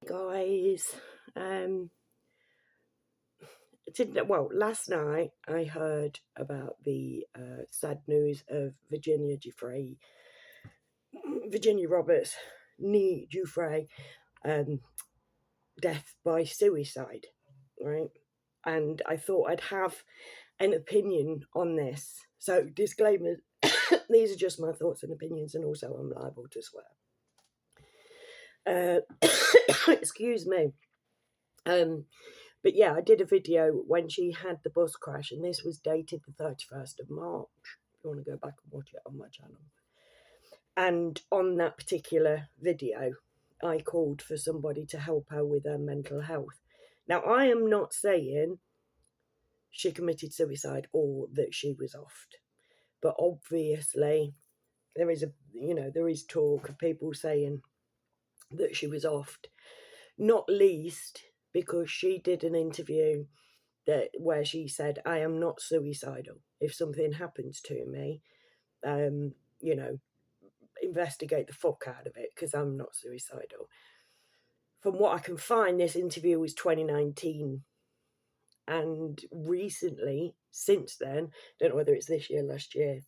Guys, last night I heard about the sad news of Virginia Roberts, nee Guiffre, death by suicide, right? And I thought I'd have an opinion on this. So, disclaimer, these are just my thoughts and opinions, and also I'm liable to swear. Excuse me. But yeah, I did a video when she had the bus crash, and this was dated the 31st of March. If you want to go back and watch it on my channel. And on that particular video, I called for somebody to help her with her mental health. Now, I am not saying she committed suicide or that she was offed, but obviously there is talk of people saying that she was offed, not least because she did an interview where she said, I am not suicidal. If something happens to me, investigate the fuck out of it, because I'm not suicidal. From what I can find, this interview was 2019. And recently, since then, don't know whether it's this year, last year,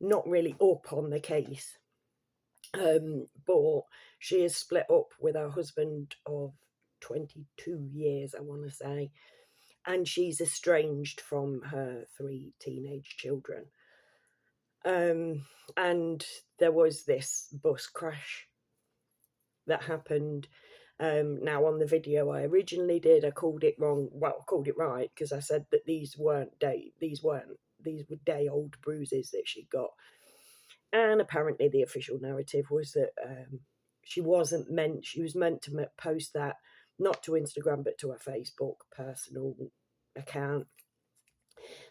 not really up on the case. But she is split up with her husband of 22 years, I want to say. And she's estranged from her 3 teenage children. And there was this bus crash that happened. Now, on the video I originally did, I called it wrong. Well, I called it right, because I said that these were day-old bruises that she got. And apparently the official narrative was that she was meant to post that, not to Instagram, but to her Facebook personal account.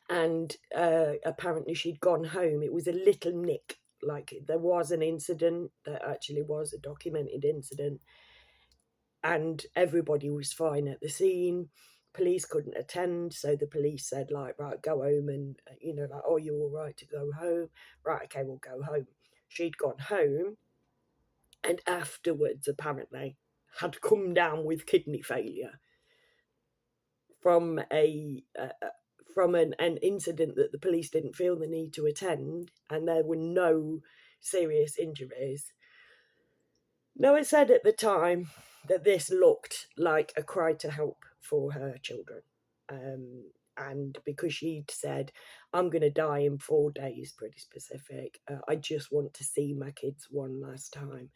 And apparently she'd gone home. It was a little nick. Like, there was an incident that actually was a documented incident, and everybody was fine at the scene. Police couldn't attend, so the police said, like, right, go home, and oh, you're all right to go home? Right, okay, we'll go home. She'd gone home, and afterwards apparently had come down with kidney failure from an incident that the police didn't feel the need to attend, and there were no serious injuries. Noah said at the time that this looked like a cry to help for her children. And because she'd said, I'm going to die in 4 days, pretty specific, I just want to see my kids one last time.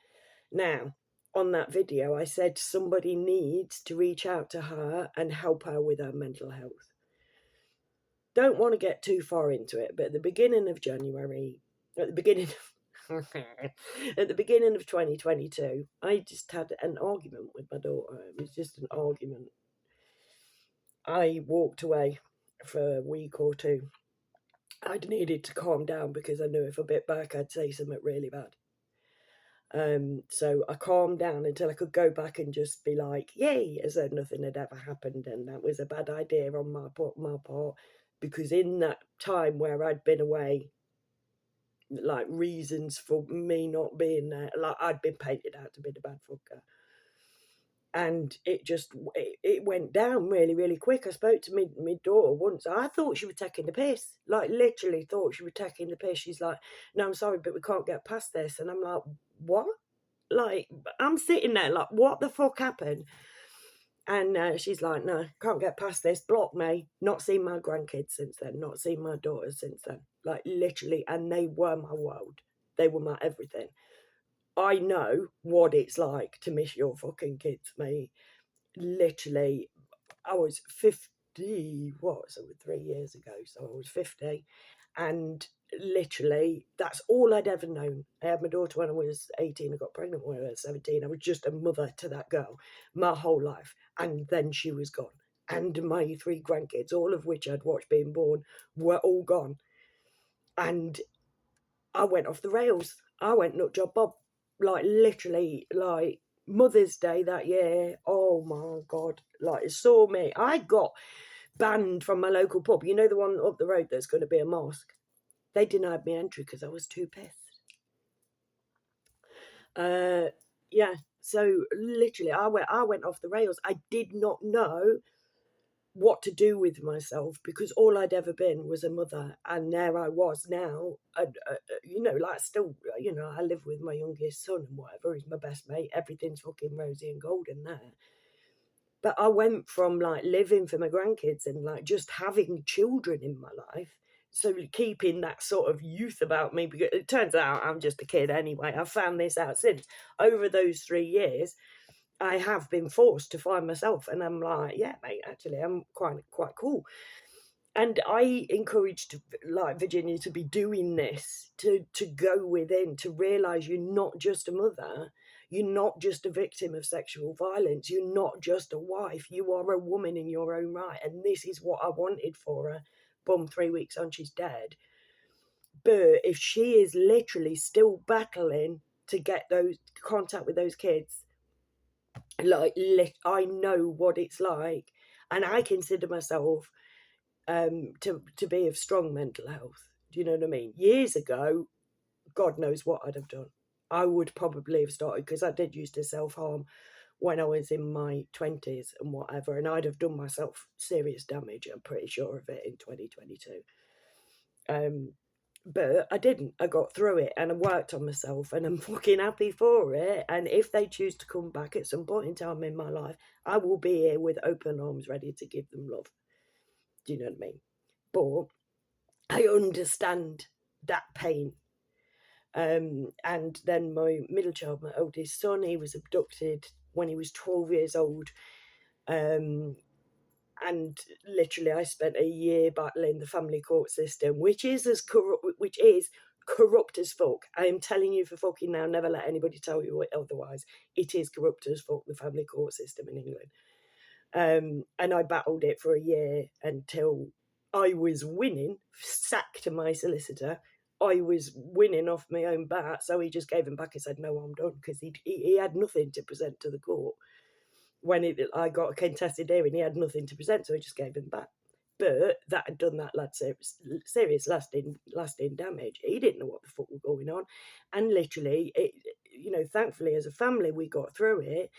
Now, on that video, I said somebody needs to reach out to her and help her with her mental health. Don't want to get too far into it, but at the beginning of 2022, I just had an argument with my daughter. It was just an argument. I walked away for a week or two. I'd needed to calm down because I knew if I bit back, I'd say something really bad. So I calmed down until I could go back and just be like, yay, as though nothing had ever happened. And that was a bad idea on my part, because in that time where I'd been away, like, reasons for me not being there, like, I'd been painted out to be the bad fucker, and it went down really, really quick. I spoke to my daughter once. I thought she was taking the piss, like, literally thought she was taking the piss. She's like, no, I'm sorry, but we can't get past this. And I'm like, what? Like, I'm sitting there like, what the fuck happened? And she's like, no, can't get past this, block me. Not seen my grandkids since then, not seen my daughters since then. Like, literally, and they were my world. They were my everything. I know what it's like to miss your fucking kids, mate. Literally, I was 50, so 3 years ago, so I was 50, and literally, that's all I'd ever known. I had my daughter when I was 18, I got pregnant when I was 17. I was just a mother to that girl my whole life, and then she was gone. And my 3 grandkids, all of which I'd watched being born, were all gone. And I went off the rails. I went nut job Bob. Like, literally, like, Mother's Day that year, oh my God, like, it saw me. I got banned from my local pub, you know, the one up the road that's going to be a mosque. They denied me entry because I was too pissed. Yeah, So literally, I went off the rails. I did not know what to do with myself because all I'd ever been was a mother, and there I was now, you know, like still, you know, I live with my youngest son and whatever. He's my best mate. Everything's fucking rosy and golden there. But I went from like living for my grandkids and like just having children in my life, so keeping that sort of youth about me, because it turns out I'm just a kid anyway. I found this out since over those 3 years. I have been forced to find myself, and I'm like, yeah, mate, actually, I'm quite cool. And I encouraged like Virginia to be doing this, to go within, to realize you're not just a mother, you're not just a victim of sexual violence, you're not just a wife, you are a woman in your own right. And this is what I wanted for her. Boom, 3 weeks on, she's dead. But if she is literally still battling to get those contact with those kids, like I know what it's like, and I consider myself to be of strong mental health. Do you know what I mean? Years ago, God knows what I'd have done. I would probably have started, because I did used to self-harm when I was in my 20s and whatever, and I'd have done myself serious damage, I'm pretty sure of it, in 2022. But I didn't. I got through it and I worked on myself, and I'm fucking happy for it. And if they choose to come back at some point in time in my life, I will be here with open arms ready to give them love. Do you know what I mean? But I understand that pain. And then my middle child, my oldest son, he was abducted when he was 12 years old. And literally I spent a year battling the family court system, which is corrupt as fuck. I am telling you for fucking now, never let anybody tell you otherwise. It is corrupt as fuck, the family court system in England. And I battled it for a year until I was winning, sacked my solicitor. I was winning off my own bat, so he just gave him back and said, no, I'm done, because he had nothing to present to the court. When I got a contested hearing, he had nothing to present, so he just gave him back. But that had done that lad serious lasting damage. He didn't know what the fuck was going on, and literally, you know, thankfully as a family we got through it.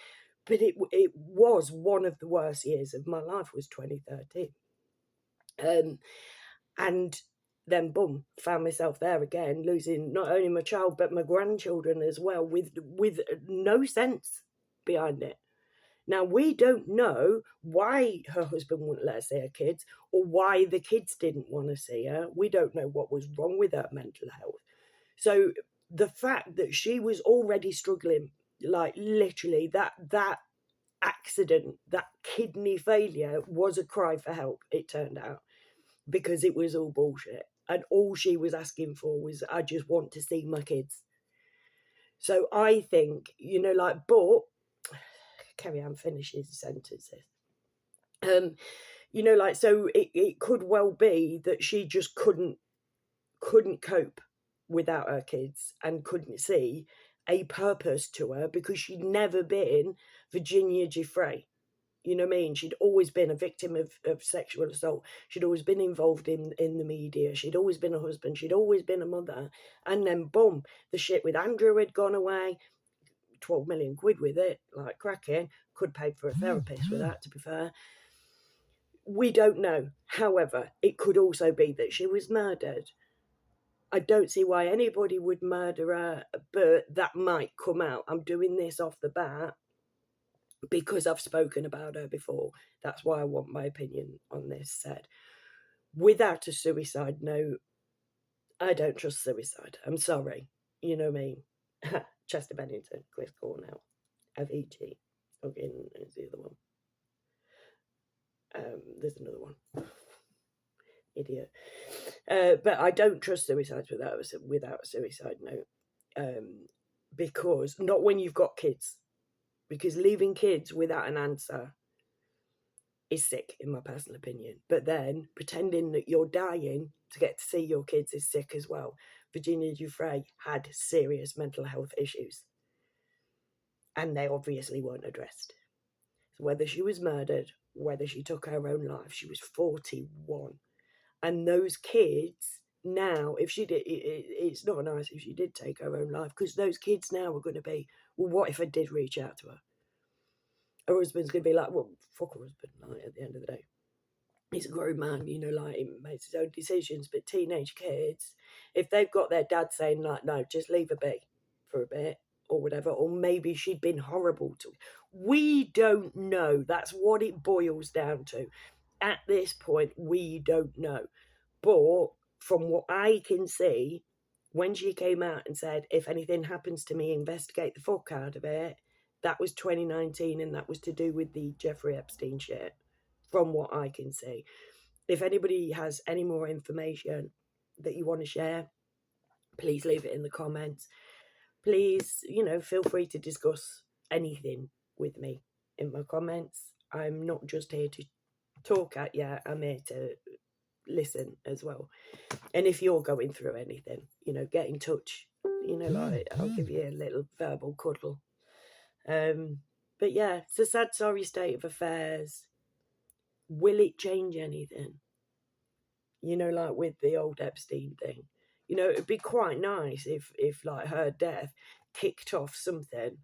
But it was one of the worst years of my life, was 2013. And then boom, found myself there again, losing not only my child but my grandchildren as well, with no sense behind it. Now, we don't know why her husband wouldn't let her see her kids, or why the kids didn't want to see her. We don't know what was wrong with her mental health. So the fact that she was already struggling, like literally that accident, that kidney failure, was a cry for help, it turned out, because it was all bullshit. And all she was asking for was, I just want to see my kids. So I think, you know, like, but Kerry Ann finishes the sentences. You know, like, so it could well be that she just couldn't cope without her kids, and couldn't see a purpose to her, because she'd never been Virginia Giuffre. You know what I mean? She'd always been a victim of sexual assault. She'd always been involved in the media. She'd always been a husband. She'd always been a mother. And then, boom, the shit with Andrew had gone away. 12 million quid with it, like cracking. Could pay for a therapist with that, to be fair. We don't know. However, it could also be that she was murdered. I don't see why anybody would murder her, but that might come out. I'm doing this off the bat because I've spoken about her before. That's why I want my opinion on this said. Without a suicide note, I don't trust suicide. I'm sorry. You know me. Chester Bennington, Cliff Cornell, Avicii. Okay, there's the other one. There's another one. Idiot. But I don't trust suicides without a suicide note. Because not when you've got kids. Because leaving kids without an answer is sick, in my personal opinion. But then pretending that you're dying to get to see your kids is sick as well. Virginia Giuffre had serious mental health issues, and they obviously weren't addressed. So whether she was murdered, whether she took her own life, she was 41. And those kids now, if she did, it's not nice if she did take her own life, because those kids now are going to be Well, what if I did reach out to her? Her husband's going to be like, well, fuck her husband, like, at the end of the day. He's a grown man, you know, like, he makes his own decisions. But teenage kids, if they've got their dad saying, like, no, just leave her be for a bit or whatever, or maybe she'd been horrible to, we don't know. That's what it boils down to. At this point, we don't know. But from what I can see, when she came out and said, if anything happens to me, investigate the fuck out of it, that was 2019, and that was to do with the Jeffrey Epstein shit, from what I can see. If anybody has any more information that you want to share, please leave it in the comments. Please, you know, feel free to discuss anything with me in my comments. I'm not just here to talk at you, I'm here to listen as well. And if you're going through anything, you know, get in touch. You know, like, I'll give you a little verbal cuddle. But yeah, it's a sad, sorry state of affairs. Will it change anything? You know, like with the old Epstein thing. You know, it'd be quite nice if like her death kicked off something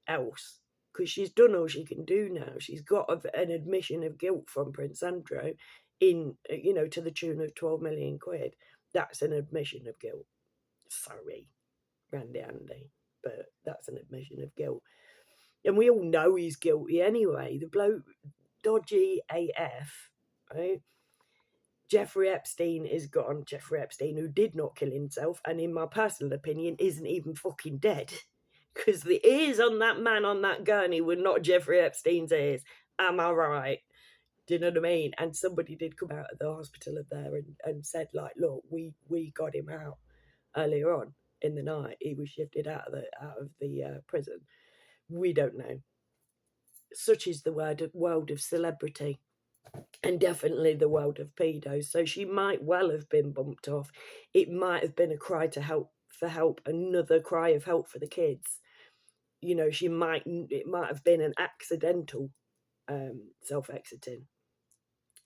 else, because she's done all she can do now. She's got an admission of guilt from Prince Andrew in, you know, to the tune of 12 million quid. That's an admission of guilt. Sorry, Randy Andy, but that's an admission of guilt. And we all know he's guilty anyway. The bloke, dodgy AF, right? Jeffrey Epstein is gone. Jeffrey Epstein, who did not kill himself, and in my personal opinion, isn't even fucking dead. Because the ears on that man on that gurney were not Jeffrey Epstein's ears. Am I right? Do you know what I mean? And somebody did come out of the hospital of there and said, like, look, we got him out earlier on in the night. He was shifted out of the prison. We don't know. Such is the world of celebrity, and definitely the world of pedos. So she might well have been bumped off. It might have been a cry for help, another cry of help for the kids. You know, it might have been an accidental self-exiting,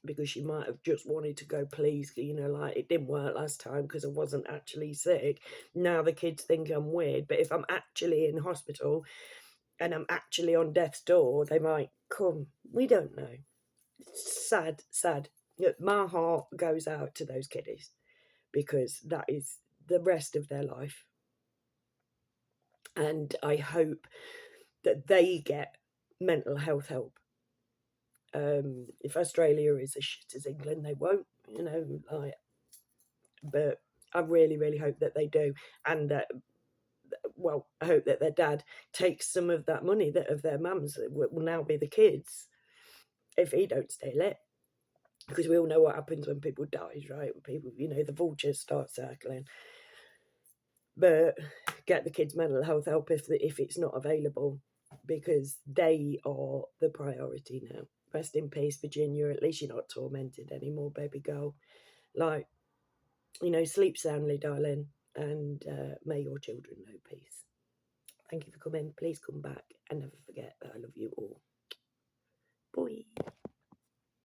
because she might have just wanted to go, please, you know, like, it didn't work last time because I wasn't actually sick. Now the kids think I'm weird, but if I'm actually in hospital and I'm actually on death's door, they might come. We don't know. Sad. My heart goes out to those kiddies, because that is the rest of their life. And I hope that they get mental health help. If Australia is as shit as England, they won't, you know, like, but I really, really hope that they do. And that, well, I hope that their dad takes some of that money that of their mums that will now be the kids, if he don't steal it. Because we all know what happens when people die, right? People, you know, the vultures start circling. But get the kids mental health help if it's not available, because they are the priority now. Rest in peace, Virginia. At least you're not tormented anymore, baby girl. Like, you know, sleep soundly, darling, and may your children know peace. Thank you for coming. Please come back, and never forget that I love you all. Bye.